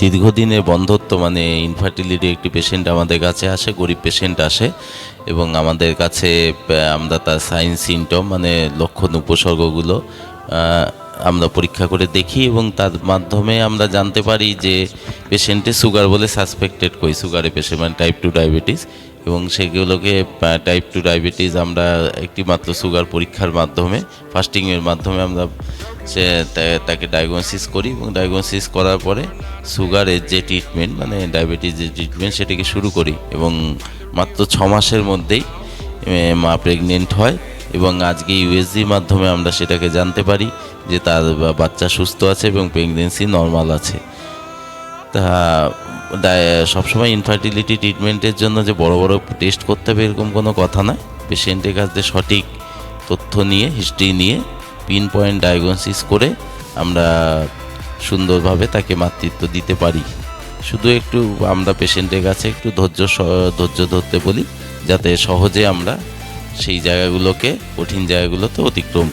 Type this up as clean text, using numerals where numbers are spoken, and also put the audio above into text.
দীর্ঘদিনের বন্ধ্যত্ব মানে ইনফার্টিলিটি একটি পেশেন্ট আমাদের কাছে আসে, গরিব পেশেন্ট আসে এবং আমাদের কাছে আমরা তার সাইন সিমটম মানে লক্ষণ উপসর্গগুলো আমরা পরীক্ষা করে দেখি এবং তার মাধ্যমে আমরা জানতে পারি যে পেশেন্টে সুগার বলে সাসপেক্টেড করি, সুগারের পেশেন্ট মানে টাইপ 2 ডায়াবেটিস, এবং সেগুলোকে টাইপ 2 ডায়াবেটিস আমরা একটি মাত্র সুগার পরীক্ষার মাধ্যমে ফাস্টিংয়ের মাধ্যমে আমরা তাকে ডায়াগনোসিস করি এবং ডায়াগনোসিস করার পরে সুগারের যে ট্রিটমেন্ট মানে ডায়াবেটিস যে ট্রিটমেন্ট সেটাকে শুরু করি এবং মাত্র 6 মাসের মধ্যেই মা প্রেগনেন্ট হয় এবং আজকে ইউএসজির মাধ্যমে আমরা সেটাকে জানতে পারি যে তার বাচ্চা সুস্থ আছে এবং প্রেগনেন্সি নর্মাল আছে। তা সবসময় ইনফার্টিলিটি ট্রিটমেন্টের জন্য যে বড় বড় টেস্ট করতে হবে এরকম কোনো কথা নয়। পেশেন্টের কাছে সঠিক তথ্য নিয়ে হিস্ট্রি নিয়ে পিন পয়েন্ট ডায়াগনোসিস করে আমরা সুন্দরভাবে তাকে মাতৃত্ব দিতে পারি। শুধু একটু আমরা পেশেন্টের কাছে একটু ধৈর্য ধরতে বলি যাতে সহজে আমরা সেই জায়গাগুলোকে, কঠিন জায়গাগুলোতে অতিক্রম